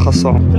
خاصة.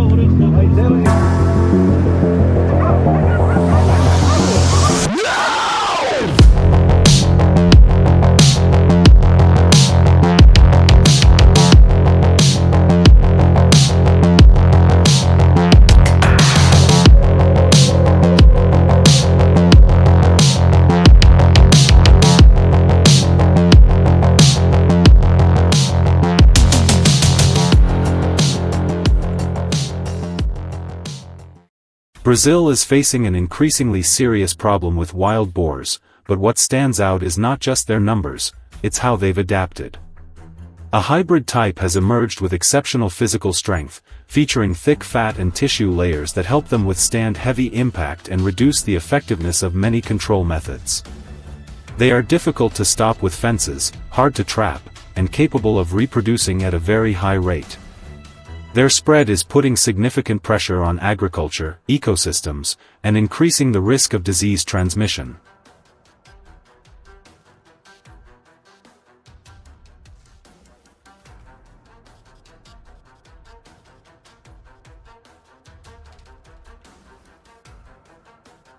Brazil is facing an increasingly serious problem with wild boars, but what stands out is not just their numbers, it's how they've adapted. A hybrid type has emerged with exceptional physical strength, featuring thick fat and tissue layers that help them withstand heavy impact and reduce the effectiveness of many control methods. They are difficult to stop with fences, hard to trap, and capable of reproducing at a very high rate. Their spread is putting significant pressure on agriculture, ecosystems, and increasing the risk of disease transmission.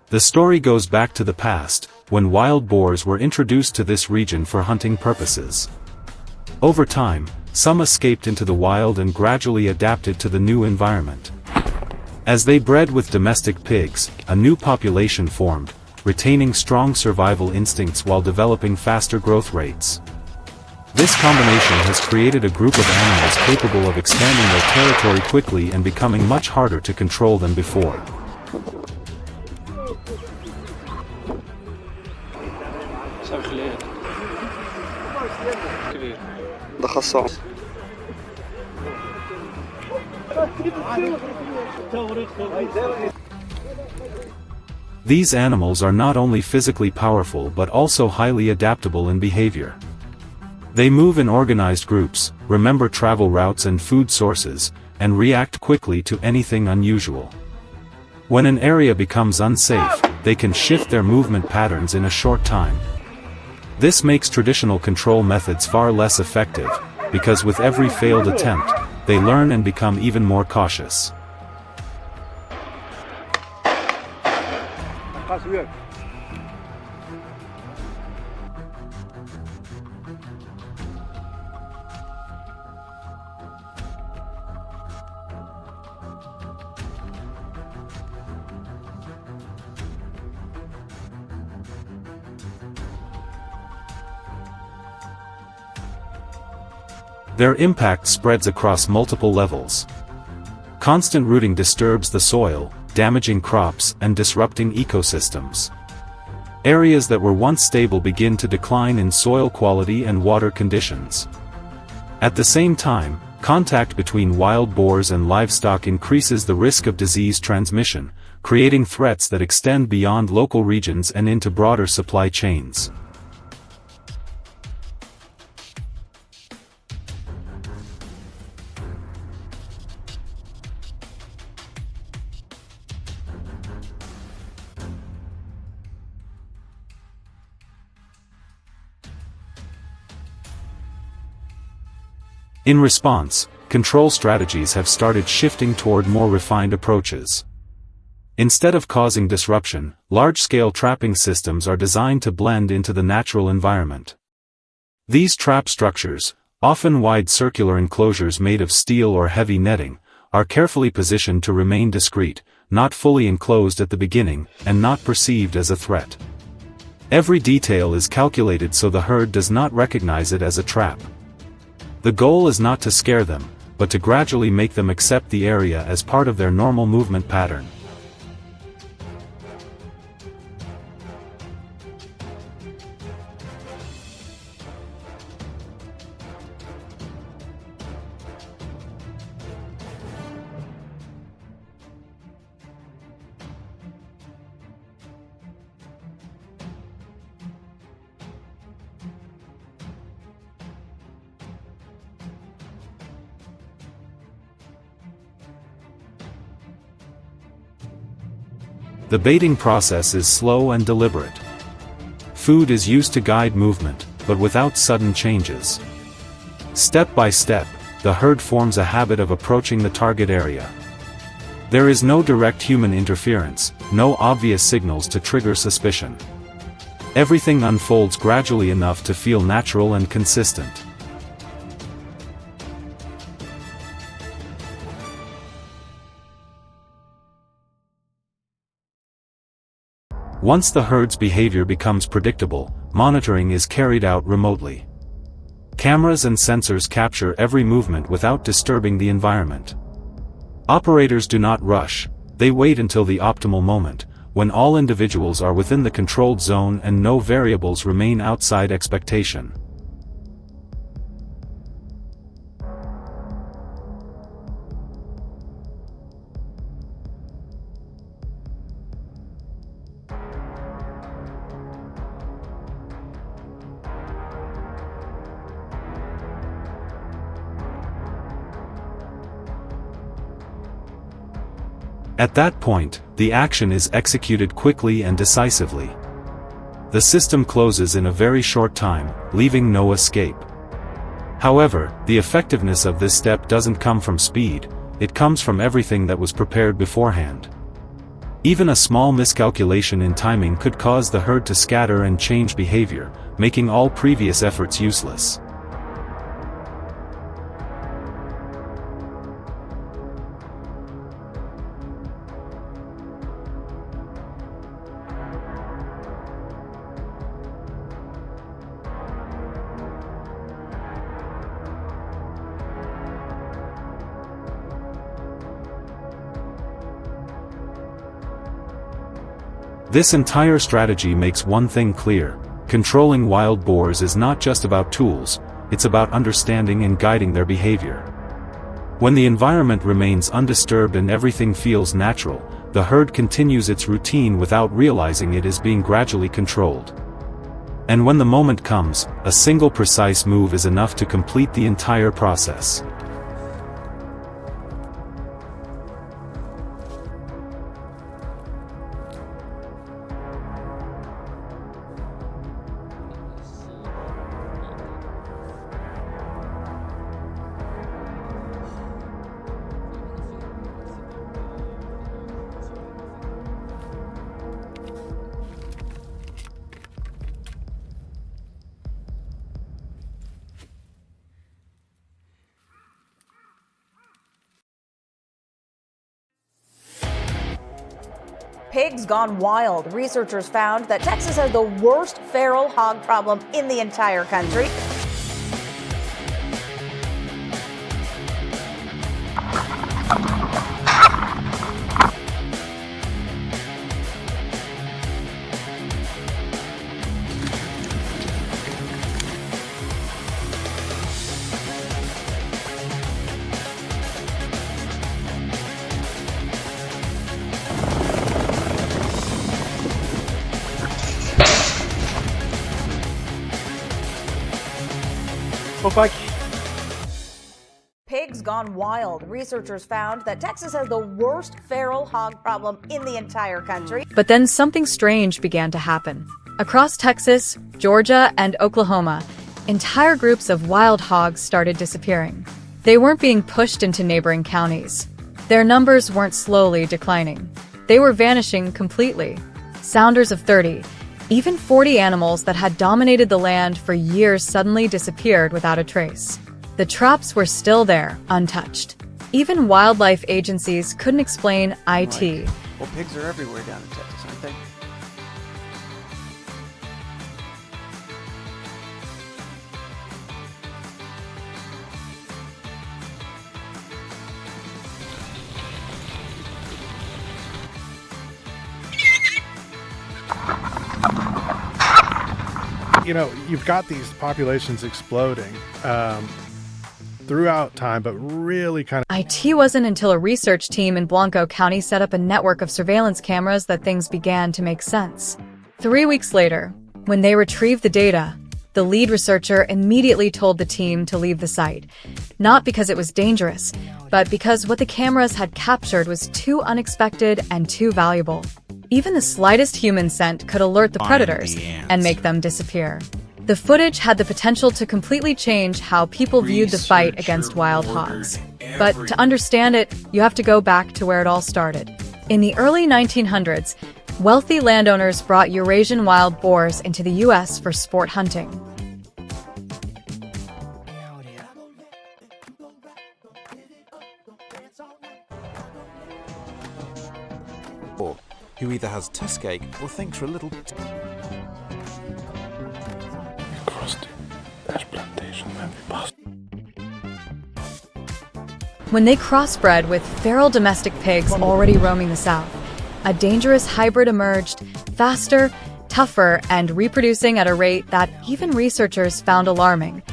The story goes back to the past, when wild boars were introduced to this region for hunting purposes. Over time, some escaped into the wild and gradually adapted to the new environment. As they bred with domestic pigs, a new population formed, retaining strong survival instincts while developing faster growth rates. This combination has created a group of animals capable of expanding their territory quickly and becoming much harder to control than before. ده خاصة. These animals are not only physically powerful but also highly adaptable in behavior. They move in organized groups, remember travel routes and food sources, and react quickly to anything unusual. When an area becomes unsafe, they can shift their movement patterns in a short time. This makes traditional control methods far less effective, because with every failed attempt, they learn and become even more cautious. Their impact spreads across multiple levels. Constant rooting disturbs the soil, damaging crops and disrupting ecosystems. Areas that were once stable begin to decline in soil quality and water conditions. At the same time, contact between wild boars and livestock increases the risk of disease transmission, creating threats that extend beyond local regions and into broader supply chains. In response, control strategies have started shifting toward more refined approaches. Instead of causing disruption, large-scale trapping systems are designed to blend into the natural environment. These trap structures, often wide circular enclosures made of steel or heavy netting, are carefully positioned to remain discreet, not fully enclosed at the beginning, and not perceived as a threat. Every detail is calculated so the herd does not recognize it as a trap. The goal is not to scare them, but to gradually make them accept the area as part of their normal movement pattern. The baiting process is slow and deliberate. Food is used to guide movement, but without sudden changes. Step by step, the herd forms a habit of approaching the target area. There is no direct human interference, no obvious signals to trigger suspicion. Everything unfolds gradually enough to feel natural and consistent. Once the herd's behavior becomes predictable, monitoring is carried out remotely. Cameras and sensors capture every movement without disturbing the environment. Operators do not rush, they wait until the optimal moment, when all individuals are within the controlled zone and no variables remain outside expectation. At that point, the action is executed quickly and decisively. The system closes in a very short time, leaving no escape. However, the effectiveness of this step doesn't come from speed, it comes from everything that was prepared beforehand. Even a small miscalculation in timing could cause the herd to scatter and change behavior, making all previous efforts useless. This entire strategy makes one thing clear: controlling wild boars is not just about tools, it's about understanding and guiding their behavior. When the environment remains undisturbed and everything feels natural, the herd continues its routine without realizing it is being gradually controlled. And when the moment comes, a single precise move is enough to complete the entire process. Pigs gone wild. Researchers found that Texas has the worst feral hog problem in the entire country. Pigs gone wild. Researchers found that Texas has the worst feral hog problem in the entire country. But then something strange began to happen. Across Texas, Georgia, and Oklahoma, entire groups of wild hogs started disappearing. They weren't being pushed into neighboring counties. Their numbers weren't slowly declining. They were vanishing completely. Sounders of 30, even 40 animals that had dominated the land for years suddenly disappeared without a trace. The traps were still there, untouched. Even wildlife agencies couldn't explain it. Well, pigs are everywhere down in Texas, aren't they? You know, you've got these populations exploding throughout time, but really kind of... It wasn't until a research team in Blanco County set up a network of surveillance cameras that things began to make sense. 3 weeks later, when they retrieved the data, the lead researcher immediately told the team to leave the site. Not because it was dangerous, but because what the cameras had captured was too unexpected and too valuable. Even the slightest human scent could alert the predators and make them disappear. The footage had the potential to completely change how people viewed the fight against wild hogs. But to understand it, you have to go back to where it all started. In the early 1900s, wealthy landowners brought Eurasian wild boars into the U.S. for sport hunting. Who either has tuskache or thinks for a little. When they crossbred with feral domestic pigs already roaming the South, a dangerous hybrid emerged, faster, tougher, and reproducing at a rate that even researchers found alarming.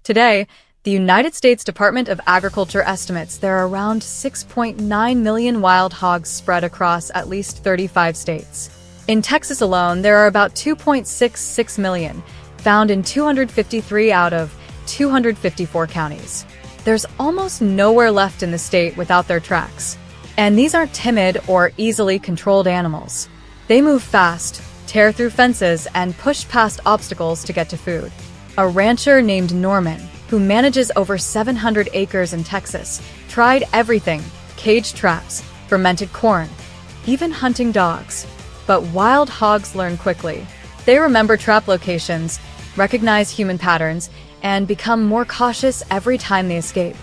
Today, the United States Department of Agriculture estimates there are around 6.9 million wild hogs spread across at least 35 states. In Texas alone, there are about 2.66 million, found in 253 out of 254 counties. There's almost nowhere left in the state without their tracks. And these aren't timid or easily controlled animals. They move fast, tear through fences, and push past obstacles to get to food. A rancher named Norman, who manages over 700 acres in Texas, tried everything: cage traps, fermented corn, even hunting dogs. But wild hogs learn quickly. They remember trap locations, recognize human patterns, and become more cautious every time they escape.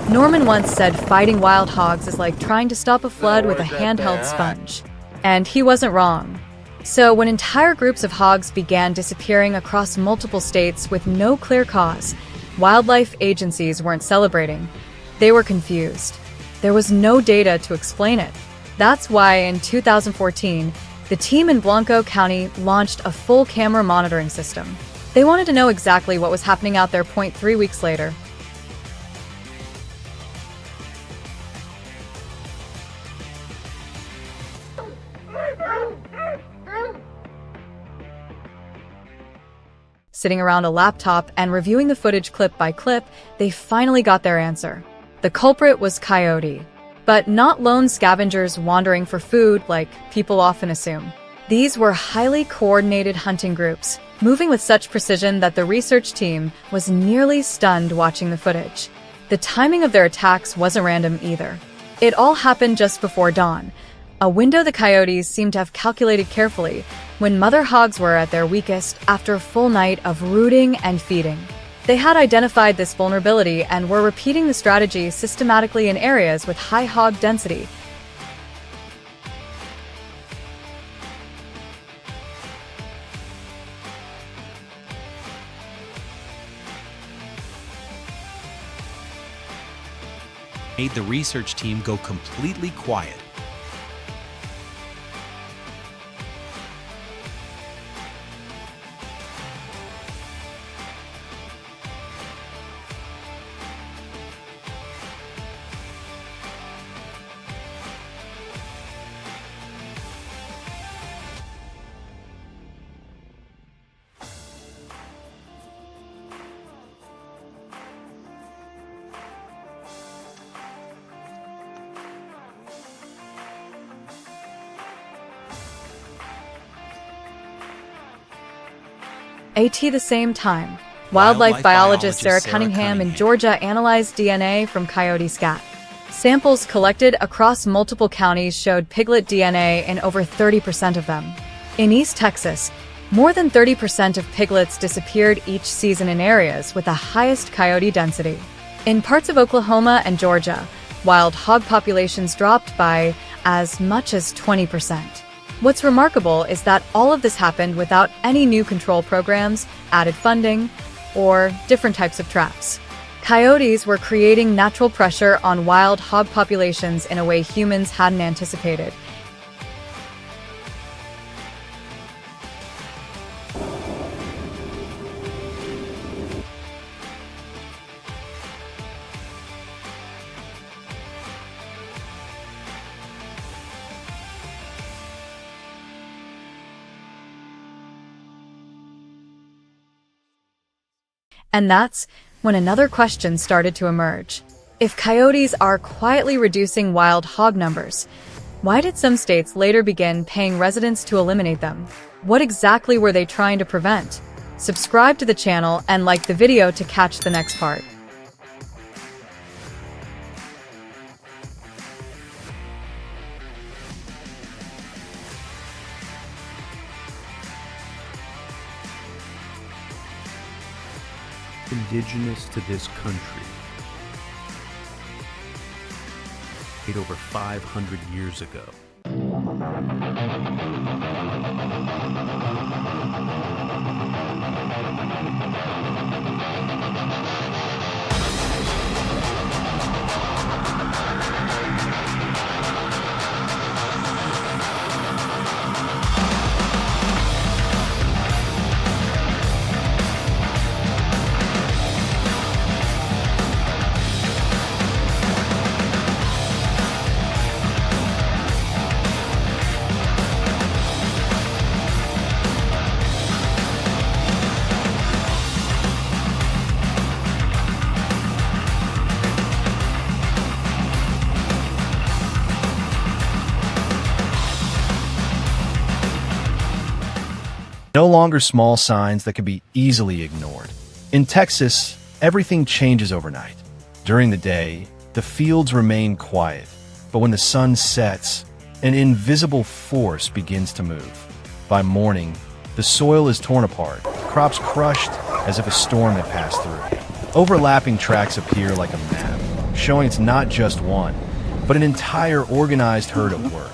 Norman once said fighting wild hogs is like trying to stop a flood with a handheld sponge. And he wasn't wrong. So when entire groups of hogs began disappearing across multiple states with no clear cause, wildlife agencies weren't celebrating. They were confused. There was no data to explain it. That's why in 2014, the team in Blanco County launched a full camera monitoring system. They wanted to know exactly what was happening out there 3 weeks later. Sitting around a laptop and reviewing the footage clip by clip, they finally got their answer. The culprit was coyote, but not lone scavengers wandering for food like people often assume. These were highly coordinated hunting groups, moving with such precision that the research team was nearly stunned watching the footage. The timing of their attacks wasn't random either. It all happened just before dawn, a window the coyotes seemed to have calculated carefully, when mother hogs were at their weakest after a full night of rooting and feeding. They had identified this vulnerability and were repeating the strategy systematically in areas with high hog density. Made the research team go completely quiet. At the same time, wildlife biologist Sarah Cunningham in Georgia analyzed DNA from coyote scat. Samples collected across multiple counties showed piglet DNA in over 30% of them. In East Texas, more than 30% of piglets disappeared each season in areas with the highest coyote density. In parts of Oklahoma and Georgia, wild hog populations dropped by as much as 20%. What's remarkable is that all of this happened without any new control programs, added funding, or different types of traps. Coyotes were creating natural pressure on wild hog populations in a way humans hadn't anticipated. And that's when another question started to emerge. If coyotes are quietly reducing wild hog numbers, why did some states later begin paying residents to eliminate them? What exactly were they trying to prevent? Subscribe to the channel and like the video to catch the next part. Indigenous to this country over 500 years ago. No longer small signs that can be easily ignored. In Texas, everything changes overnight. During the day, the fields remain quiet, but when the sun sets, an invisible force begins to move. By morning, the soil is torn apart, crops crushed as if a storm had passed through. Overlapping tracks appear like a map, showing it's not just one, but an entire organized herd at work.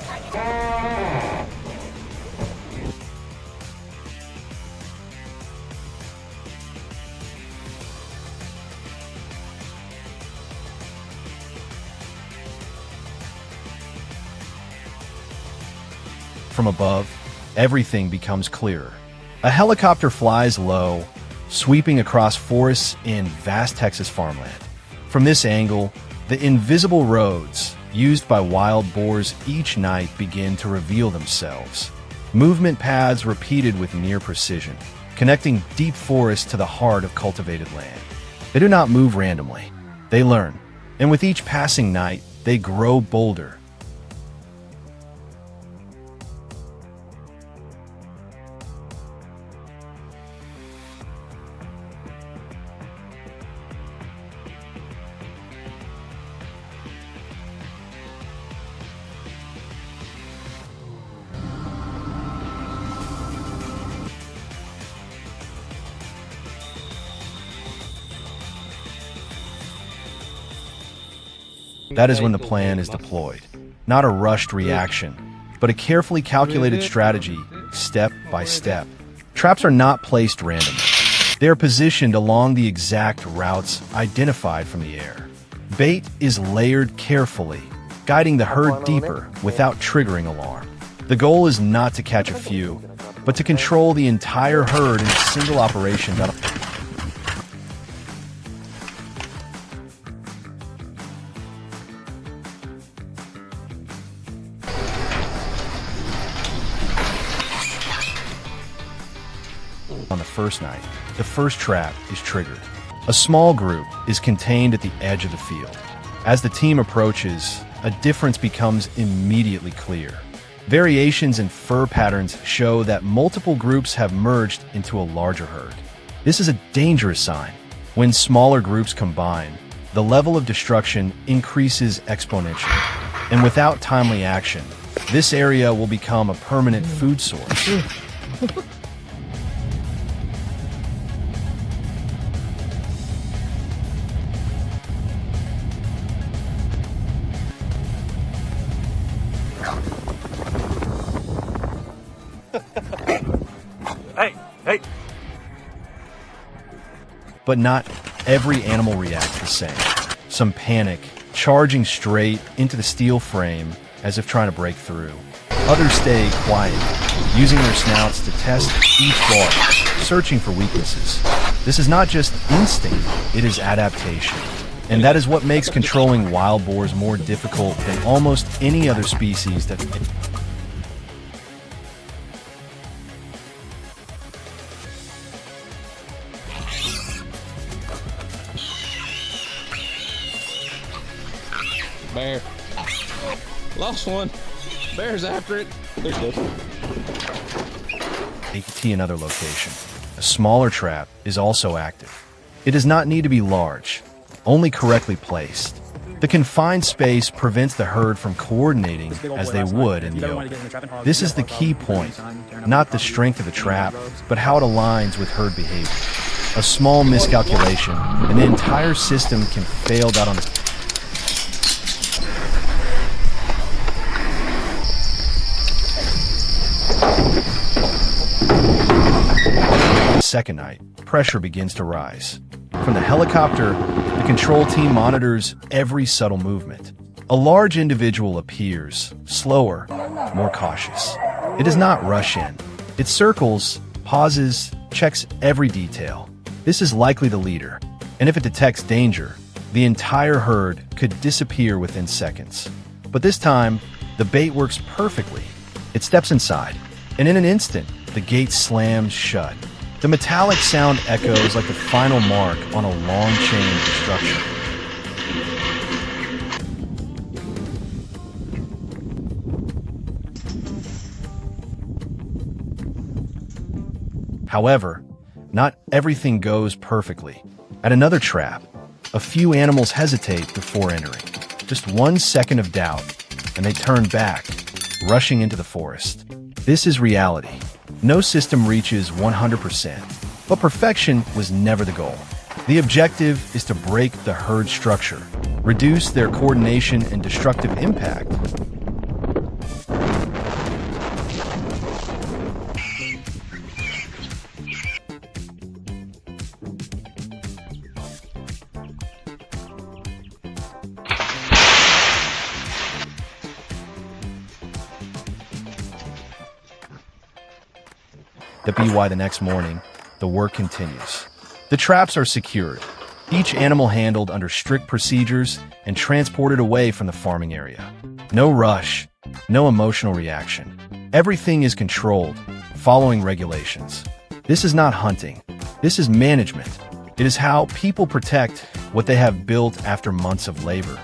From above, everything becomes clearer. A helicopter flies low, sweeping across forests in vast Texas farmland. From this angle, the invisible roads used by wild boars each night begin to reveal themselves. Movement paths repeated with near precision, connecting deep forests to the heart of cultivated land. They do not move randomly. They learn, and with each passing night, they grow bolder. That is when the plan is deployed. Not a rushed reaction, but a carefully calculated strategy, step by step. Traps are not placed randomly. They are positioned along the exact routes identified from the air. Bait is layered carefully, guiding the herd deeper without triggering alarm. The goal is not to catch a few, but to control the entire herd in a single operation that on the first night, the first trap is triggered. A small group is contained at the edge of the field. As the team approaches, a difference becomes immediately clear. Variations in fur patterns show that multiple groups have merged into a larger herd. This is a dangerous sign. When smaller groups combine, the level of destruction increases exponentially. And without timely action, this area will become a permanent food source. Hey! But not every animal reacts the same. Some panic, charging straight into the steel frame as if trying to break through. Others stay quiet, using their snouts to test each bar, searching for weaknesses. This is not just instinct, it is adaptation. And that is what makes controlling wild boars more difficult than almost any other species that Bear. Lost one. Bear's after it. There it goes. AT another location. A smaller trap is also active. It does not need to be large, only correctly placed. The confined space prevents the herd from coordinating as they would in the open. This is the key point, not the strength of the trap, but how it aligns with herd behavior. A small miscalculation, and the entire system can fail out on the second night, pressure begins to rise. From the helicopter, the control team monitors every subtle movement. A large individual appears, slower, more cautious. It does not rush in. It circles, pauses, checks every detail. This is likely the leader, and if it detects danger, the entire herd could disappear within seconds. But this time, the bait works perfectly. It steps inside, and in an instant, the gate slams shut. The metallic sound echoes like the final mark on a long chain of destruction. However, not everything goes perfectly. At another trap, a few animals hesitate before entering. Just 1 second of doubt, and they turn back, rushing into the forest. This is reality. No system reaches 100%, but perfection was never the goal. The objective is to break the herd structure, reduce their coordination and destructive impact. The next morning, the work continues. The traps are secured, each animal handled under strict procedures and transported away from the farming area. No rush, no emotional reaction. Everything is controlled, following regulations. This is not hunting. This is management. It is how people protect what they have built after months of labor.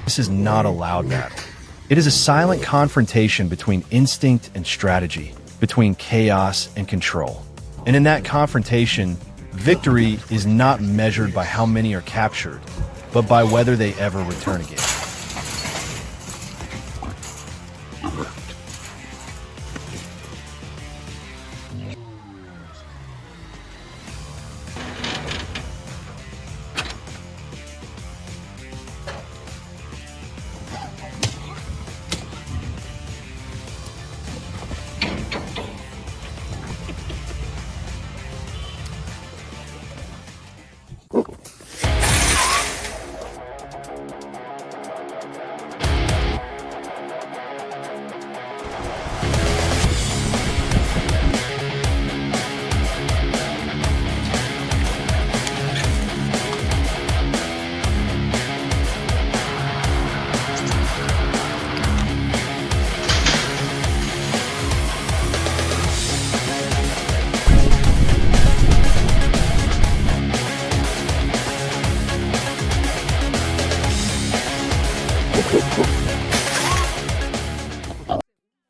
This is not a loud battle. It is a silent confrontation between instinct and strategy, between chaos and control. And in that confrontation, victory is not measured by how many are captured, but by whether they ever return again.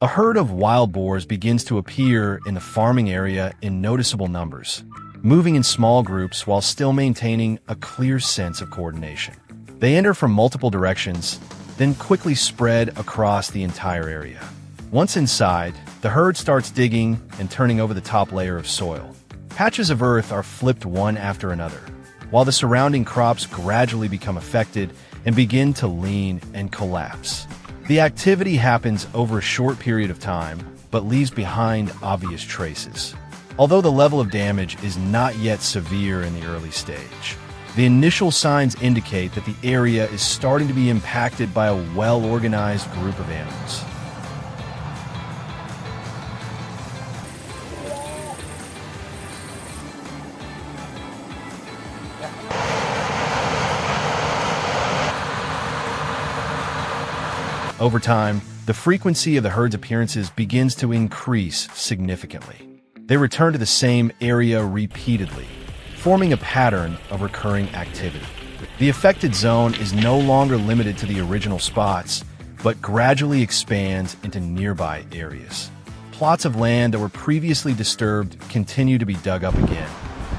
A herd of wild boars begins to appear in the farming area in noticeable numbers, moving in small groups while still maintaining a clear sense of coordination. They enter from multiple directions, then quickly spread across the entire area. Once inside, the herd starts digging and turning over the top layer of soil. Patches of earth are flipped one after another, while the surrounding crops gradually become affected and begin to lean and collapse. The activity happens over a short period of time, but leaves behind obvious traces. Although the level of damage is not yet severe in the early stage, the initial signs indicate that the area is starting to be impacted by a well-organized group of animals. Over time, the frequency of the herd's appearances begins to increase significantly. They return to the same area repeatedly, forming a pattern of recurring activity. The affected zone is no longer limited to the original spots, but gradually expands into nearby areas. Plots of land that were previously disturbed continue to be dug up again,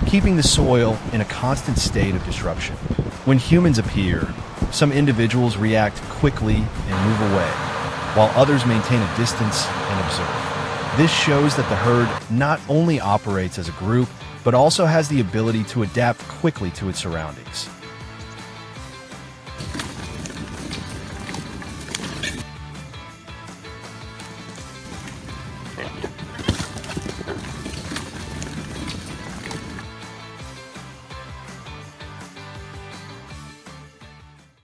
keeping the soil in a constant state of disruption. When humans appear, some individuals react quickly and move away, while others maintain a distance and observe. This shows that the herd not only operates as a group, but also has the ability to adapt quickly to its surroundings.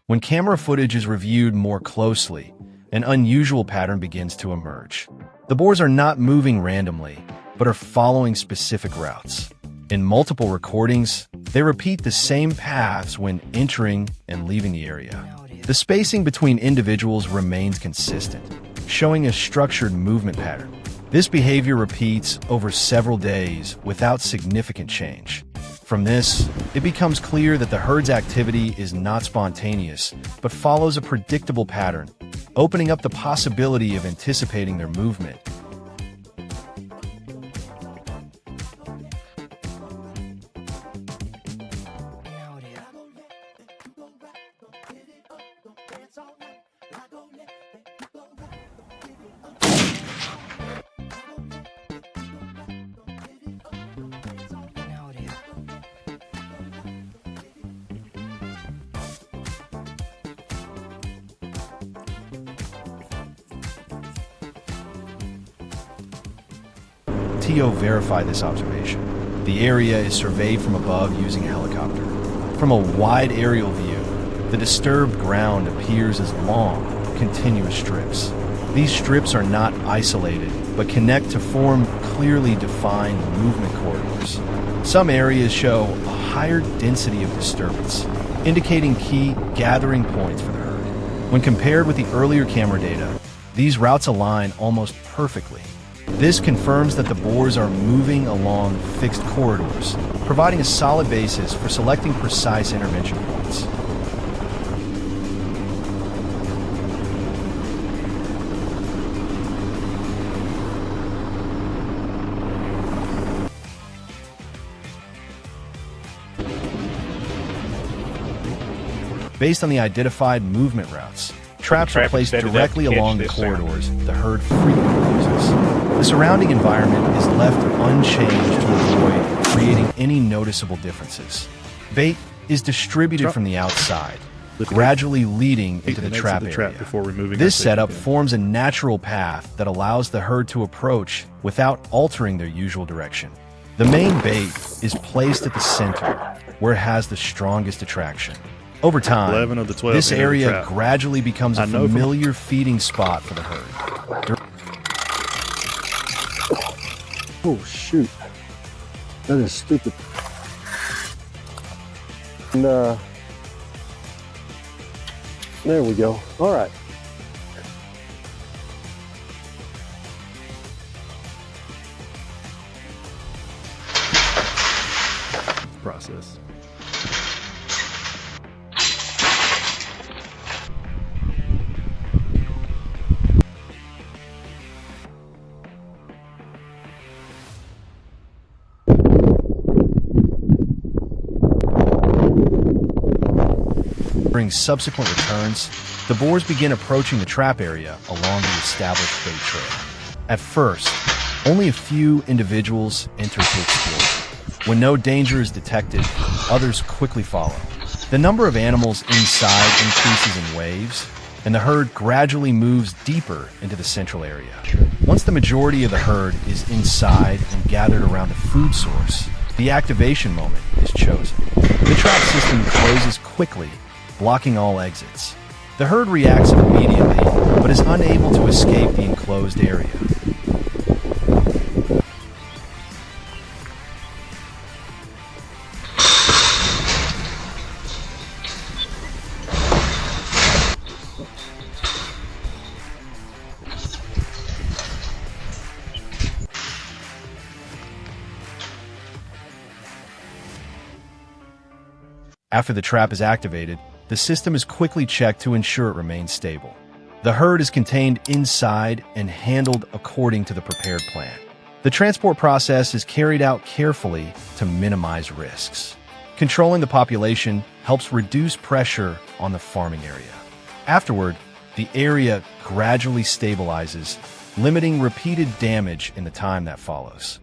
When camera footage is reviewed more closely, an unusual pattern begins to emerge. The boars are not moving randomly, but are following specific routes. In multiple recordings, they repeat the same paths when entering and leaving the area. The spacing between individuals remains consistent, showing a structured movement pattern. This behavior repeats over several days without significant change. From this, it becomes clear that the herd's activity is not spontaneous, but follows a predictable pattern, opening up the possibility of anticipating their movement. TO verify this observation. The area is surveyed from above using a helicopter. From a wide aerial view, the disturbed ground appears as long, continuous strips. These strips are not isolated, but connect to form clearly defined movement corridors. Some areas show a higher density of disturbance, indicating key gathering points for the herd. When compared with the earlier camera data, these routes align almost perfectly. This confirms that the boars are moving along fixed corridors, providing a solid basis for selecting precise intervention points. Based on the identified movement routes, traps are placed directly along the corridors the herd frequently uses. The surrounding environment is left unchanged to avoid creating any noticeable differences. Bait is distributed from the outside, gradually leading into the trap area. This setup forms a natural path that allows the herd to approach without altering their usual direction. The main bait is placed at the center, where it has the strongest attraction. Over time, this area gradually becomes a familiar feeding spot for the herd. Oh, shoot. That is stupid. And, there we go. All right. Process. During subsequent returns, the boars begin approaching the trap area along the established bait trail. At first, only a few individuals enter to explore. When no danger is detected, others quickly follow. The number of animals inside increases in waves, and the herd gradually moves deeper into the central area. Once the majority of the herd is inside and gathered around the food source, the activation moment is chosen. The trap system closes quickly, blocking all exits. The herd reacts immediately, but is unable to escape the enclosed area. After the trap is activated, the system is quickly checked to ensure it remains stable. The herd is contained inside and handled according to the prepared plan. The transport process is carried out carefully to minimize risks. Controlling the population helps reduce pressure on the farming area. Afterward, the area gradually stabilizes, limiting repeated damage in the time that follows.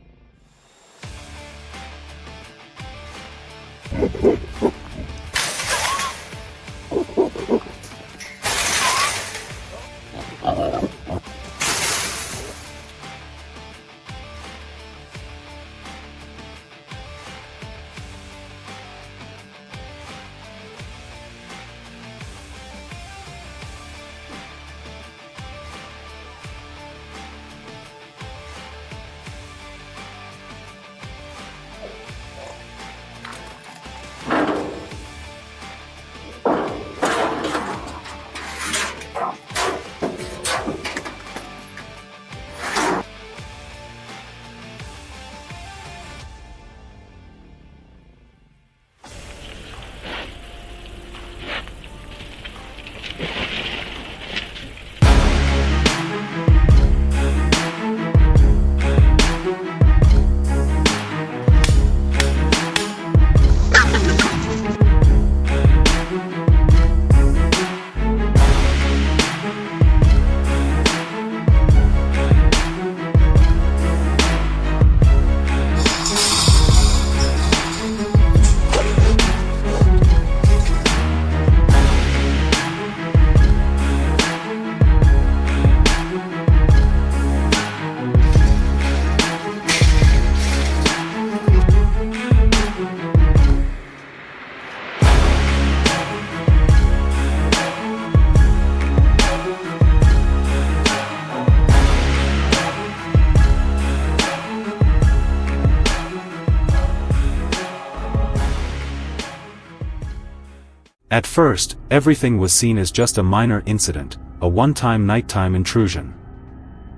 At first, everything was seen as just a minor incident, a one-time nighttime intrusion.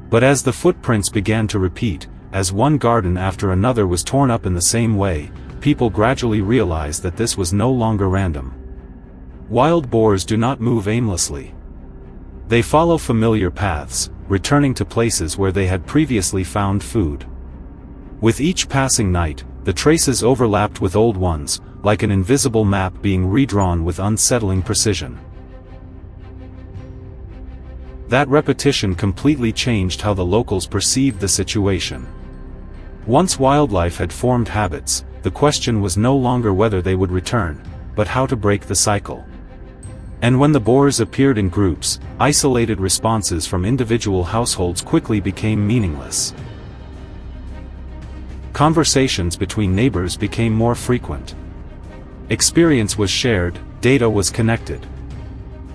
But as the footprints began to repeat, as one garden after another was torn up in the same way, people gradually realized that this was no longer random. Wild boars do not move aimlessly. They follow familiar paths, returning to places where they had previously found food. With each passing night, the traces overlapped with old ones, like an invisible map being redrawn with unsettling precision. That repetition completely changed how the locals perceived the situation. Once wildlife had formed habits, the question was no longer whether they would return, but how to break the cycle. And when the boars appeared in groups, isolated responses from individual households quickly became meaningless. Conversations between neighbors became more frequent. Experience was shared, data was connected.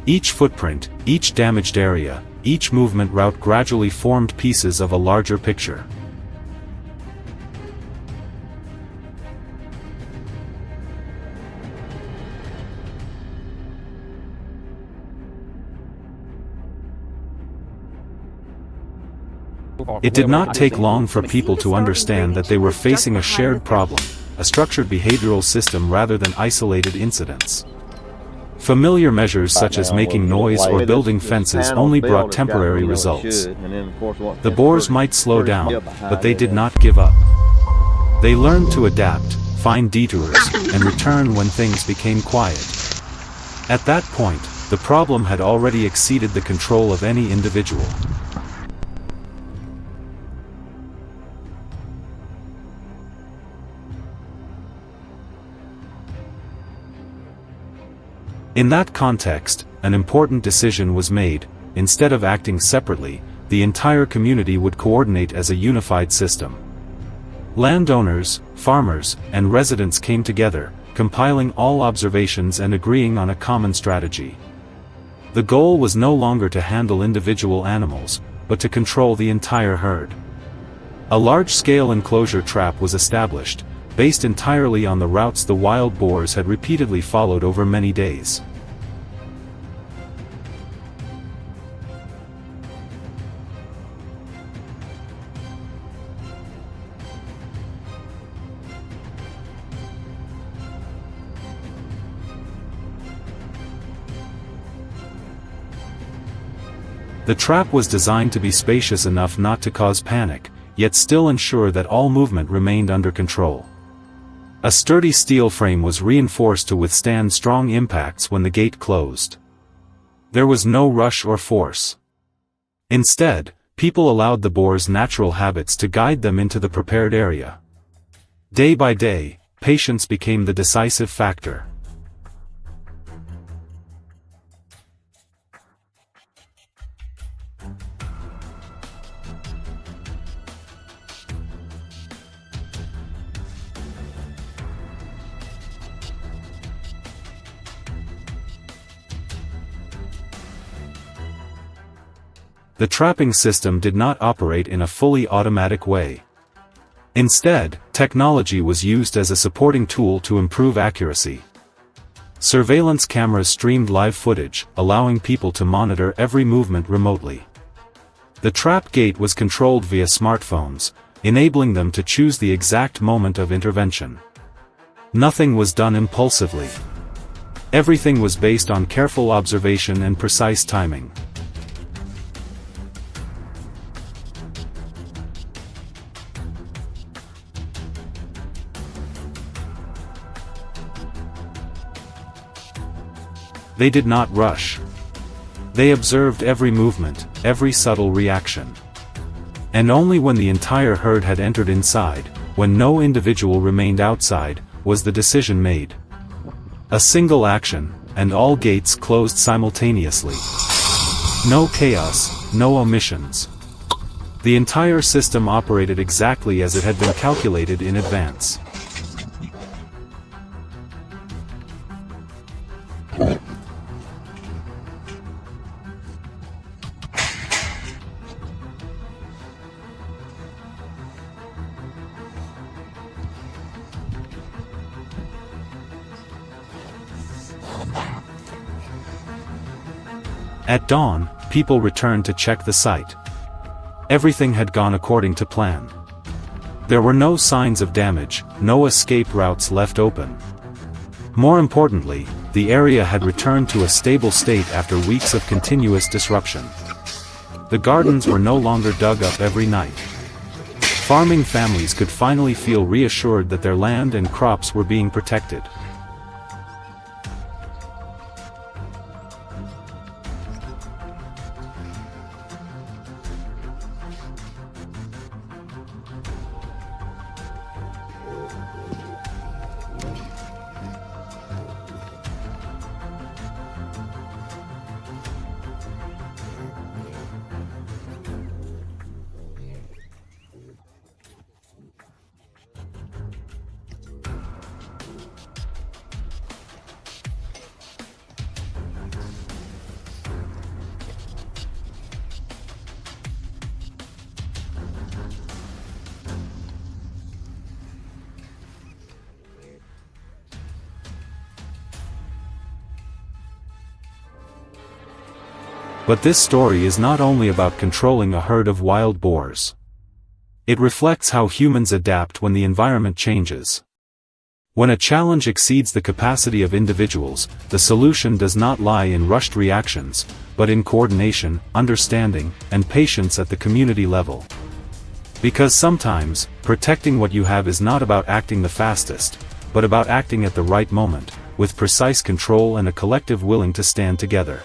Each footprint, each damaged area, each movement route gradually formed pieces of a larger picture. It did not take long for people to understand that they were facing a shared problem, a structured behavioral system rather than isolated incidents. Familiar measures such as making noise or building fences only brought temporary results. The boars might slow down, but they did not give up. They learned to adapt, find detours, and return when things became quiet. At that point, the problem had already exceeded the control of any individual. In that context, an important decision was made. Instead of acting separately, the entire community would coordinate as a unified system. Landowners, farmers, and residents came together, compiling all observations and agreeing on a common strategy. The goal was no longer to handle individual animals, but to control the entire herd. A large-scale enclosure trap was established, based entirely on the routes the wild boars had repeatedly followed over many days. The trap was designed to be spacious enough not to cause panic, yet still ensure that all movement remained under control. A sturdy steel frame was reinforced to withstand strong impacts when the gate closed. There was no rush or force. Instead, people allowed the boar's natural habits to guide them into the prepared area. Day by day, patience became the decisive factor. The trapping system did not operate in a fully automatic way. Instead, technology was used as a supporting tool to improve accuracy. Surveillance cameras streamed live footage, allowing people to monitor every movement remotely. The trap gate was controlled via smartphones, enabling them to choose the exact moment of intervention. Nothing was done impulsively. Everything was based on careful observation and precise timing. They did not rush. They observed every movement, every subtle reaction. And only when the entire herd had entered inside, when no individual remained outside, was the decision made. A single action, and all gates closed simultaneously. No chaos, no omissions. The entire system operated exactly as it had been calculated in advance. At dawn, people returned to check the site. Everything had gone according to plan. There were no signs of damage, no escape routes left open. More importantly, the area had returned to a stable state after weeks of continuous disruption. The gardens were no longer dug up every night. Farming families could finally feel reassured that their land and crops were being protected. But this story is not only about controlling a herd of wild boars. It reflects how humans adapt when the environment changes. When a challenge exceeds the capacity of individuals, the solution does not lie in rushed reactions, but in coordination, understanding, and patience at the community level. Because sometimes, protecting what you have is not about acting the fastest, but about acting at the right moment, with precise control and a collective willing to stand together.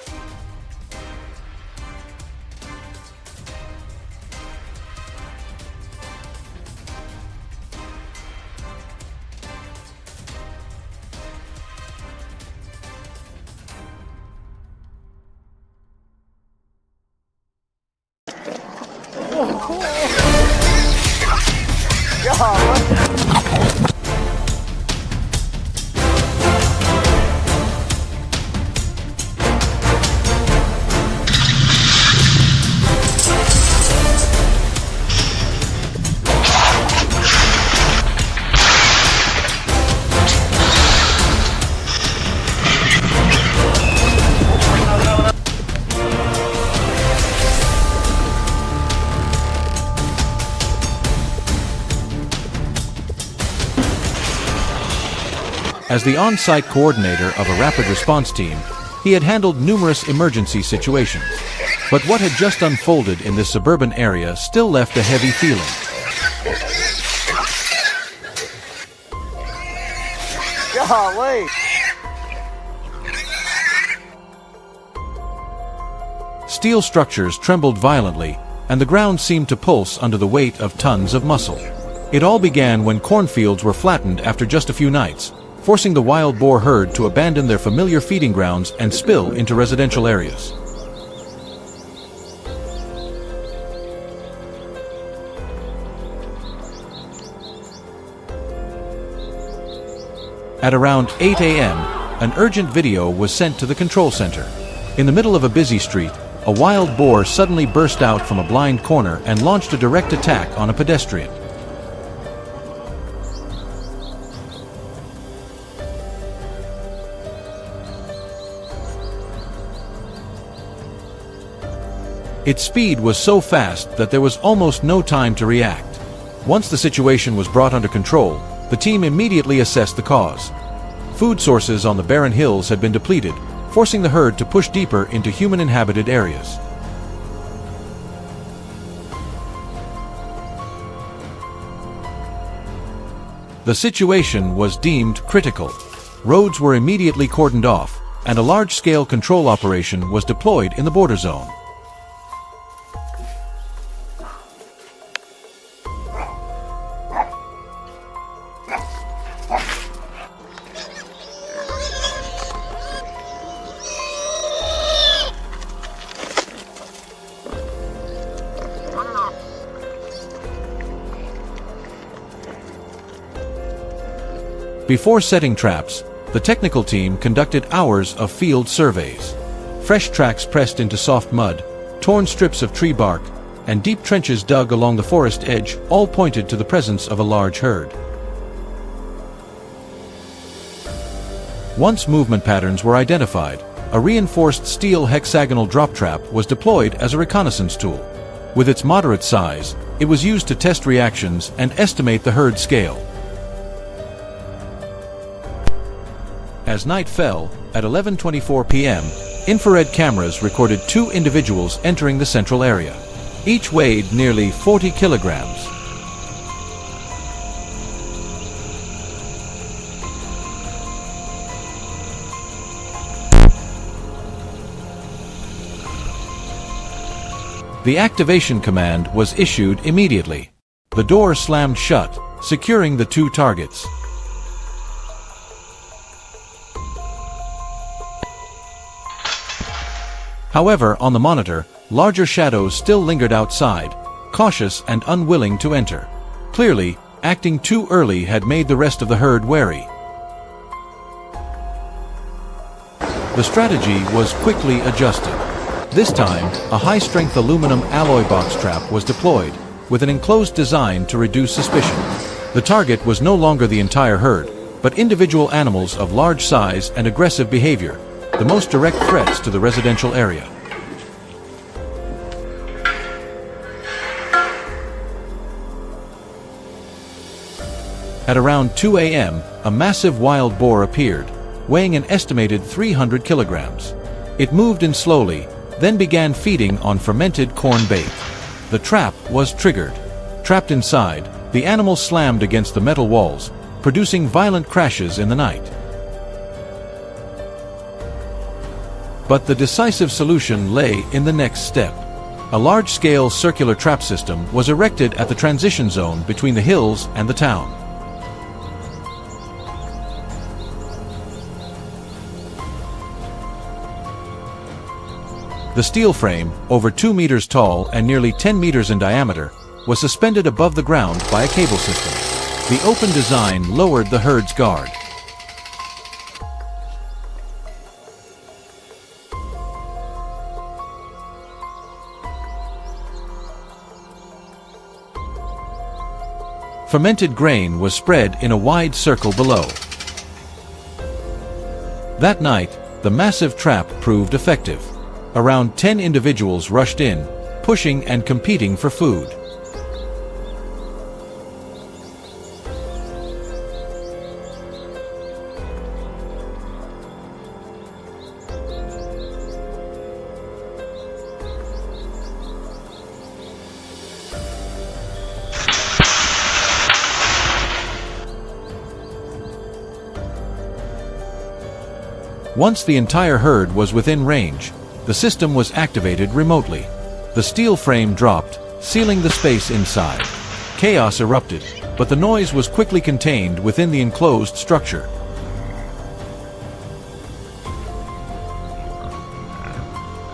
As the on-site coordinator of a rapid response team, he had handled numerous emergency situations. But what had just unfolded in this suburban area still left a heavy feeling. Golly! Steel structures trembled violently, and the ground seemed to pulse under the weight of tons of muscle. It all began when cornfields were flattened after just a few nights, forcing the wild boar herd to abandon their familiar feeding grounds and spill into residential areas. At around 8 a.m., an urgent video was sent to the control center. In the middle of a busy street, a wild boar suddenly burst out from a blind corner and launched a direct attack on a pedestrian. Its speed was so fast that there was almost no time to react. Once the situation was brought under control, the team immediately assessed the cause. Food sources on the barren hills had been depleted, forcing the herd to push deeper into human-inhabited areas. The situation was deemed critical. Roads were immediately cordoned off, and a large-scale control operation was deployed in the border zone. Before setting traps, the technical team conducted hours of field surveys. Fresh tracks pressed into soft mud, torn strips of tree bark, and deep trenches dug along the forest edge all pointed to the presence of a large herd. Once movement patterns were identified, a reinforced steel hexagonal drop trap was deployed as a reconnaissance tool. With its moderate size, it was used to test reactions and estimate the herd scale. As night fell, at 11:24 p.m., infrared cameras recorded 2 individuals entering the central area. Each weighed nearly 40 kilograms. The activation command was issued immediately. The door slammed shut, securing the 2 targets. However, on the monitor, larger shadows still lingered outside, cautious and unwilling to enter. Clearly, acting too early had made the rest of the herd wary. The strategy was quickly adjusted. This time, a high-strength aluminum alloy box trap was deployed, with an enclosed design to reduce suspicion. The target was no longer the entire herd, but individual animals of large size and aggressive behavior, the most direct threats to the residential area. At around 2 a.m., a massive wild boar appeared, weighing an estimated 300 kilograms. It moved in slowly, then began feeding on fermented corn bait. The trap was triggered. Trapped inside, the animal slammed against the metal walls, producing violent crashes in the night. But the decisive solution lay in the next step. A large-scale circular trap system was erected at the transition zone between the hills and the town. The steel frame, over 2 meters tall and nearly 10 meters in diameter, was suspended above the ground by a cable system. The open design lowered the herd's guard. Fermented grain was spread in a wide circle below. That night, the massive trap proved effective. Around 10 individuals rushed in, pushing and competing for food. Once the entire herd was within range, the system was activated remotely. The steel frame dropped, sealing the space inside. Chaos erupted, but the noise was quickly contained within the enclosed structure.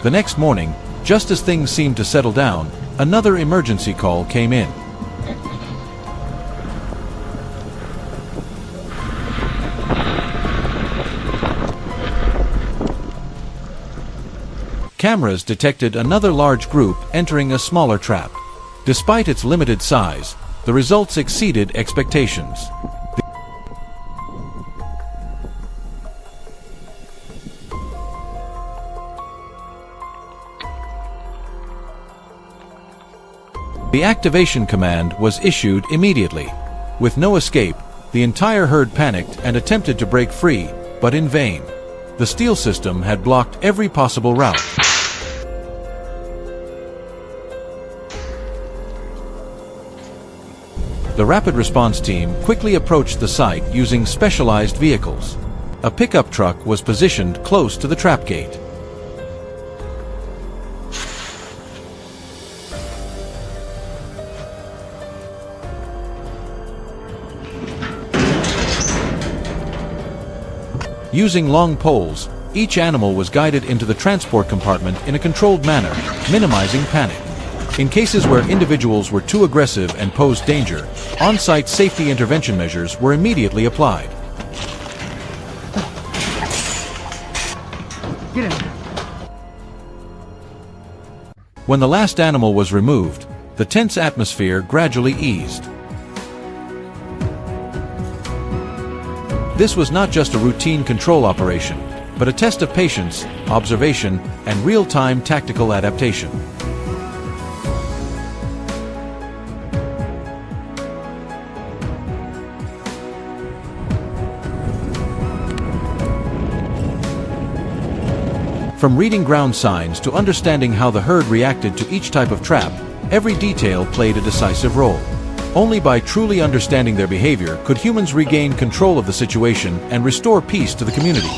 The next morning, just as things seemed to settle down, another emergency call came in. Cameras detected another large group entering a smaller trap. Despite its limited size, the results exceeded expectations. The activation command was issued immediately. With no escape, the entire herd panicked and attempted to break free, but in vain. The steel system had blocked every possible route. The rapid response team quickly approached the site using specialized vehicles. A pickup truck was positioned close to the trap gate. Using long poles, each animal was guided into the transport compartment in a controlled manner, minimizing panic. In cases where individuals were too aggressive and posed danger, on-site safety intervention measures were immediately applied. Get in. When the last animal was removed, the tense atmosphere gradually eased. This was not just a routine control operation, but a test of patience, observation, and real-time tactical adaptation. From reading ground signs to understanding how the herd reacted to each type of trap, every detail played a decisive role. Only by truly understanding their behavior could humans regain control of the situation and restore peace to the community.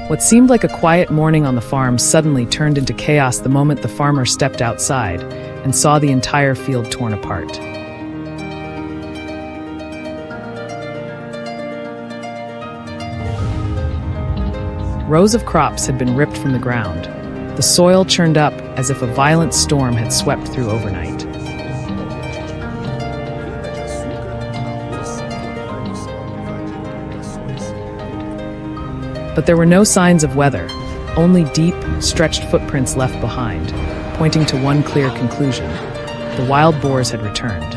What seemed like a quiet morning on the farm suddenly turned into chaos the moment the farmer stepped outside and saw the entire field torn apart. Rows of crops had been ripped from the ground. The soil churned up as if a violent storm had swept through overnight. But there were no signs of weather, only deep, stretched footprints left behind, pointing to one clear conclusion: the wild boars had returned.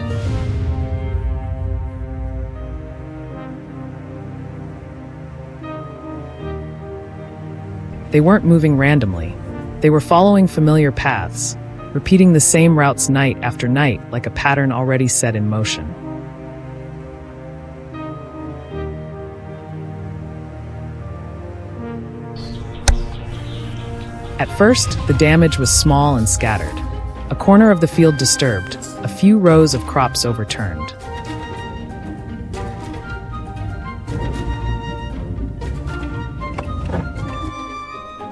They weren't moving randomly. They were following familiar paths, repeating the same routes night after night like a pattern already set in motion. At first, the damage was small and scattered. A corner of the field disturbed, a few rows of crops overturned.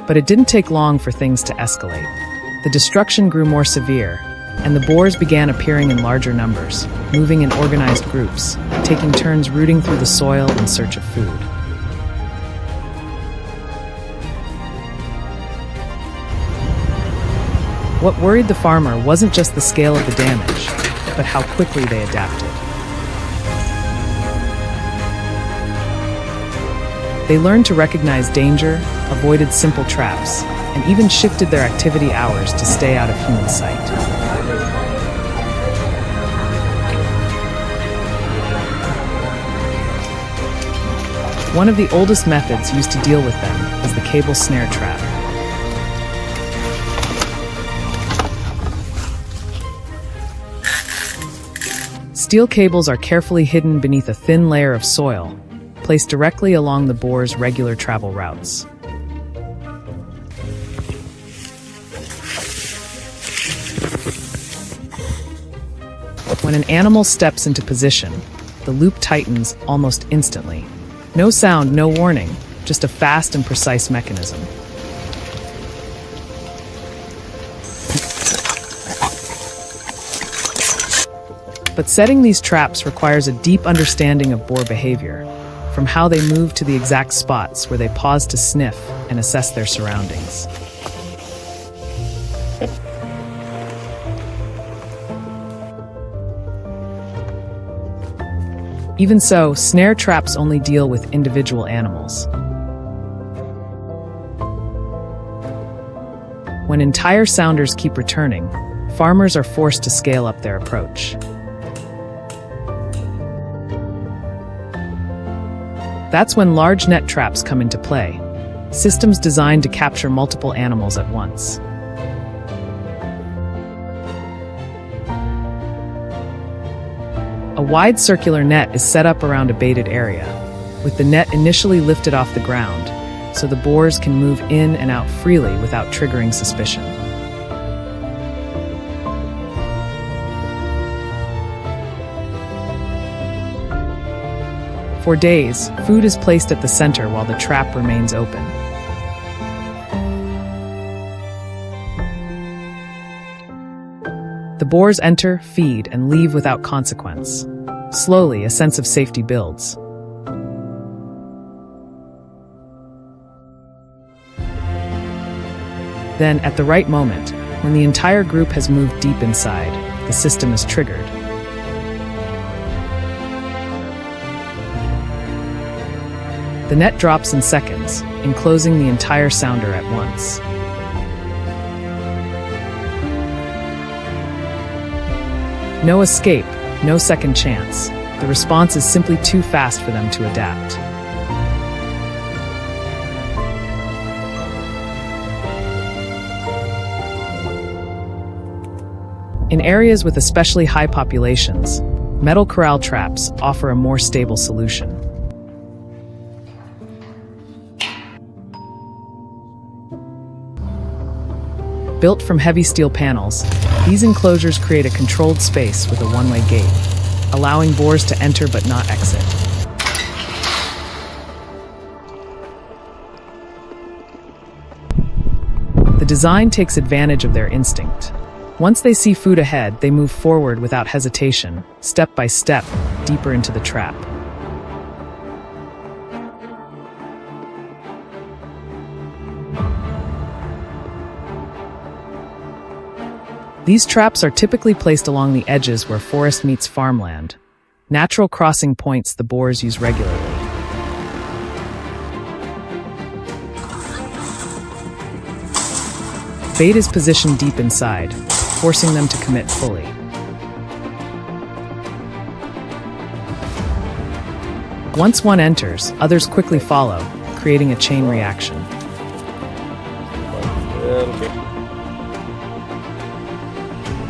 But it didn't take long for things to escalate. The destruction grew more severe, and the boars began appearing in larger numbers, moving in organized groups, taking turns rooting through the soil in search of food. What worried the farmer wasn't just the scale of the damage, but how quickly they adapted. They learned to recognize danger, avoided simple traps, and even shifted their activity hours to stay out of human sight. One of the oldest methods used to deal with them is the cable snare trap. Steel cables are carefully hidden beneath a thin layer of soil, placed directly along the boar's regular travel routes. When an animal steps into position, the loop tightens almost instantly. No sound, no warning, just a fast and precise mechanism. But setting these traps requires a deep understanding of boar behavior, from how they move to the exact spots where they pause to sniff and assess their surroundings. Even so, snare traps only deal with individual animals. When entire sounders keep returning, farmers are forced to scale up their approach. That's when large net traps come into play, systems designed to capture multiple animals at once. A wide circular net is set up around a baited area, with the net initially lifted off the ground, so the boars can move in and out freely without triggering suspicion. For days, food is placed at the center while the trap remains open. The boars enter, feed, and leave without consequence. Slowly, a sense of safety builds. Then, at the right moment, when the entire group has moved deep inside, the system is triggered. The net drops in seconds, enclosing the entire sounder at once. No escape, no second chance. The response is simply too fast for them to adapt. In areas with especially high populations, metal corral traps offer a more stable solution. Built from heavy steel panels, these enclosures create a controlled space with a one-way gate, allowing boars to enter but not exit. The design takes advantage of their instinct. Once they see food ahead, they move forward without hesitation, step by step, deeper into the trap. These traps are typically placed along the edges where forest meets farmland, natural crossing points the boars use regularly. Bait is positioned deep inside, forcing them to commit fully. Once one enters, others quickly follow, creating a chain reaction.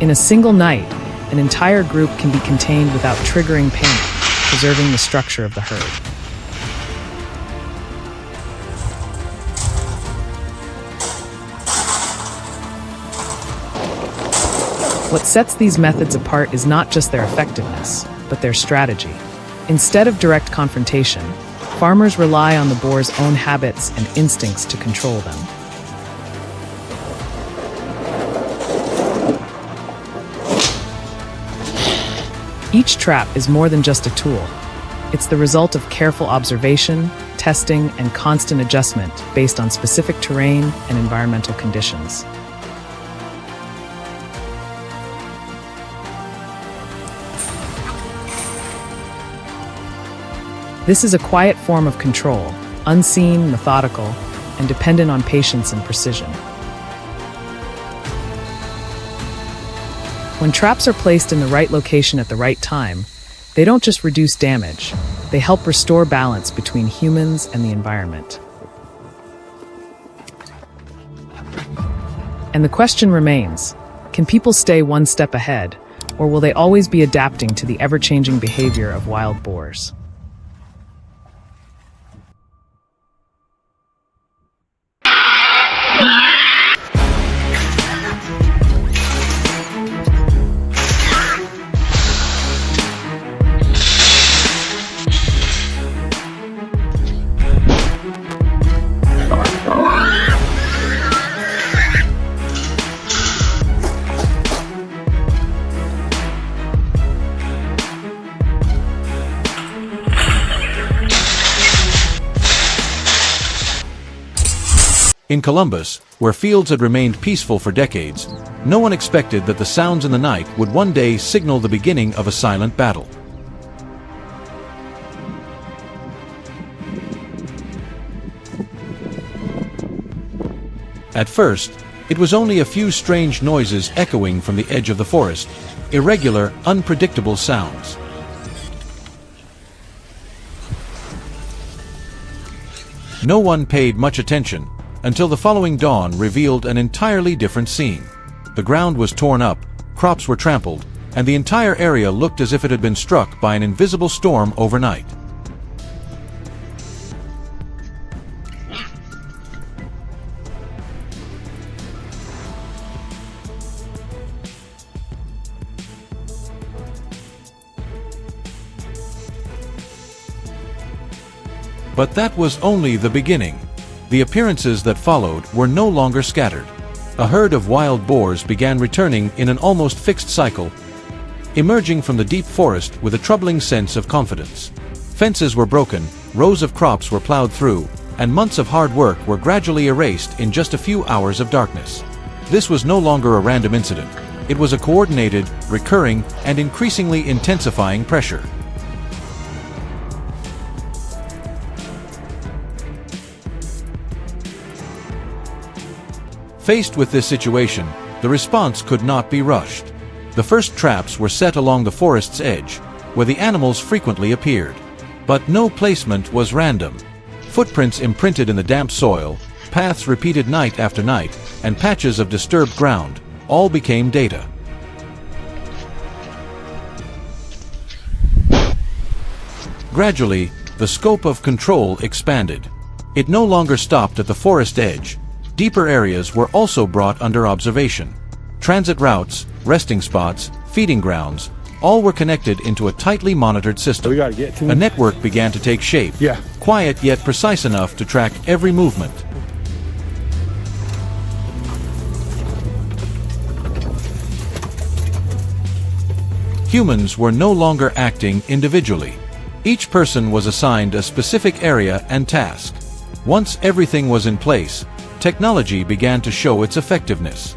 In a single night, an entire group can be contained without triggering panic, preserving the structure of the herd. What sets these methods apart is not just their effectiveness, but their strategy. Instead of direct confrontation, farmers rely on the boar's own habits and instincts to control them. Each trap is more than just a tool. It's the result of careful observation, testing, and constant adjustment based on specific terrain and environmental conditions. This is a quiet form of control, unseen, methodical, and dependent on patience and precision. When traps are placed in the right location at the right time, they don't just reduce damage, they help restore balance between humans and the environment. And the question remains, can people stay one step ahead, or will they always be adapting to the ever-changing behavior of wild boars? In Columbus, where fields had remained peaceful for decades, no one expected that the sounds in the night would one day signal the beginning of a silent battle. At first, it was only a few strange noises echoing from the edge of the forest, irregular, unpredictable sounds. No one paid much attention, until the following dawn revealed an entirely different scene. The ground was torn up, crops were trampled, and the entire area looked as if it had been struck by an invisible storm overnight. But that was only the beginning. The appearances that followed were no longer scattered. A herd of wild boars began returning in an almost fixed cycle, emerging from the deep forest with a troubling sense of confidence. Fences were broken, rows of crops were plowed through, and months of hard work were gradually erased in just a few hours of darkness. This was no longer a random incident. It was a coordinated, recurring, and increasingly intensifying pressure. Faced with this situation, the response could not be rushed. The first traps were set along the forest's edge, where the animals frequently appeared. But no placement was random. Footprints imprinted in the damp soil, paths repeated night after night, and patches of disturbed ground, all became data. Gradually, the scope of control expanded. It no longer stopped at the forest edge. Deeper areas were also brought under observation. Transit routes, resting spots, feeding grounds, all were connected into a tightly monitored system. A network began to take shape, quiet yet precise enough to track every movement. Humans were no longer acting individually. Each person was assigned a specific area and task. Once everything was in place, technology began to show its effectiveness.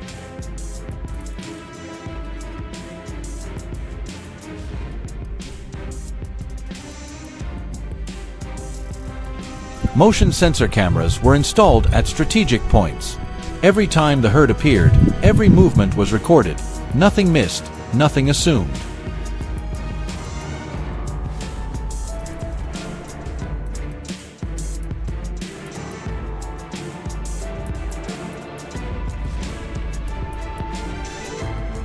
Motion sensor cameras were installed at strategic points. Every time the herd appeared, every movement was recorded. Nothing missed, nothing assumed.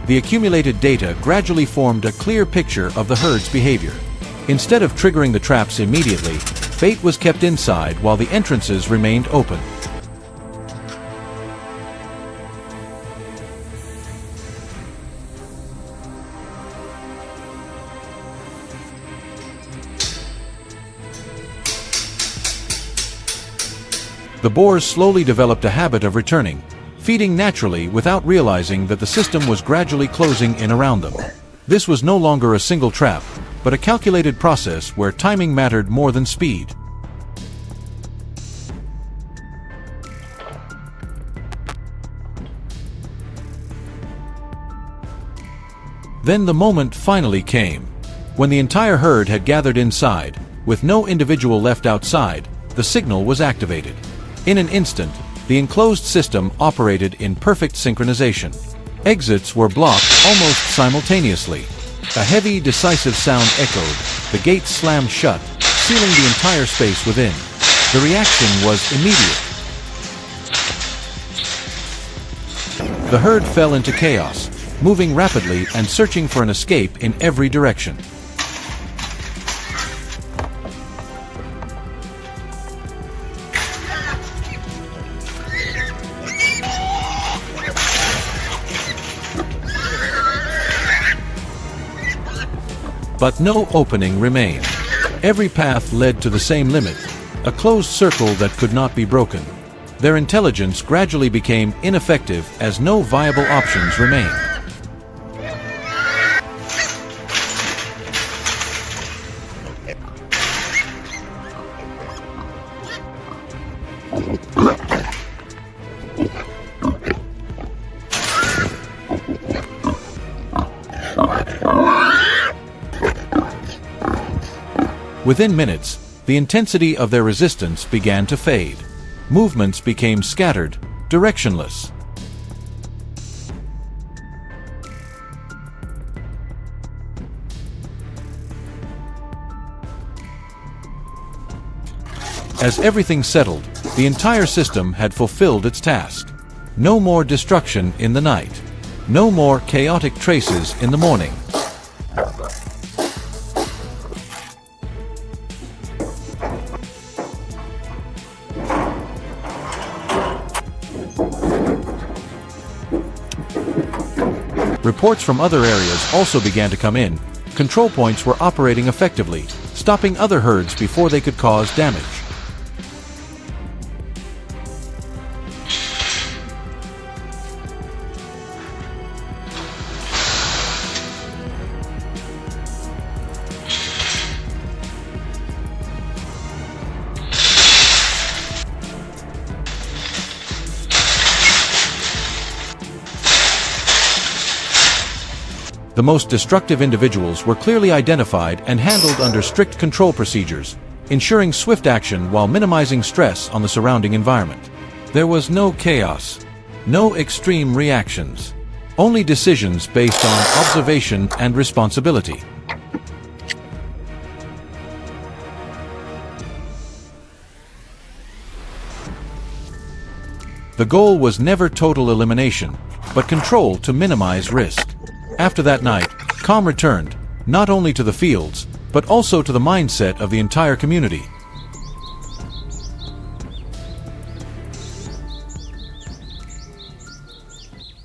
The accumulated data gradually formed a clear picture of the herd's behavior. Instead of triggering the traps immediately, bait was kept inside while the entrances remained open. The boars slowly developed a habit of returning, feeding naturally without realizing that the system was gradually closing in around them. This was no longer a single trap, but a calculated process where timing mattered more than speed. Then the moment finally came. When the entire herd had gathered inside, with no individual left outside, the signal was activated. In an instant, the enclosed system operated in perfect synchronization. Exits were blocked almost simultaneously. A heavy, decisive sound echoed, the gates slammed shut, sealing the entire space within. The reaction was immediate. The herd fell into chaos, moving rapidly and searching for an escape in every direction. But no opening remained. Every path led to the same limit, a closed circle that could not be broken. Their intelligence gradually became ineffective as no viable options remained. Within minutes, the intensity of their resistance began to fade. Movements became scattered, directionless. As everything settled, the entire system had fulfilled its task. No more destruction in the night. No more chaotic traces in the morning. Reports from other areas also began to come in. Control points were operating effectively, stopping other herds before they could cause damage. The most destructive individuals were clearly identified and handled under strict control procedures, ensuring swift action while minimizing stress on the surrounding environment. There was no chaos, no extreme reactions, only decisions based on observation and responsibility. The goal was never total elimination, but control to minimize risk. After that night, calm returned, not only to the fields, but also to the mindset of the entire community.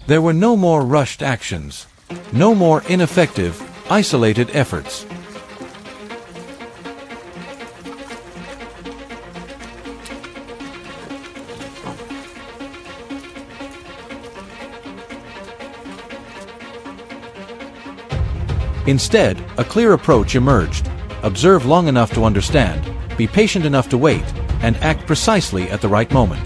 There were no more rushed actions, no more ineffective, isolated efforts. Instead, a clear approach emerged. Observe long enough to understand, be patient enough to wait, and act precisely at the right moment.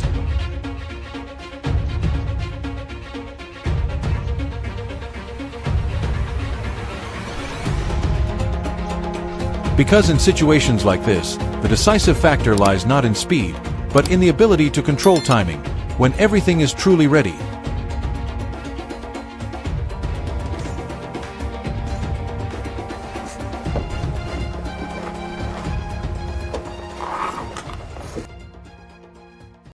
Because in situations like this, the decisive factor lies not in speed, but in the ability to control timing. When everything is truly ready,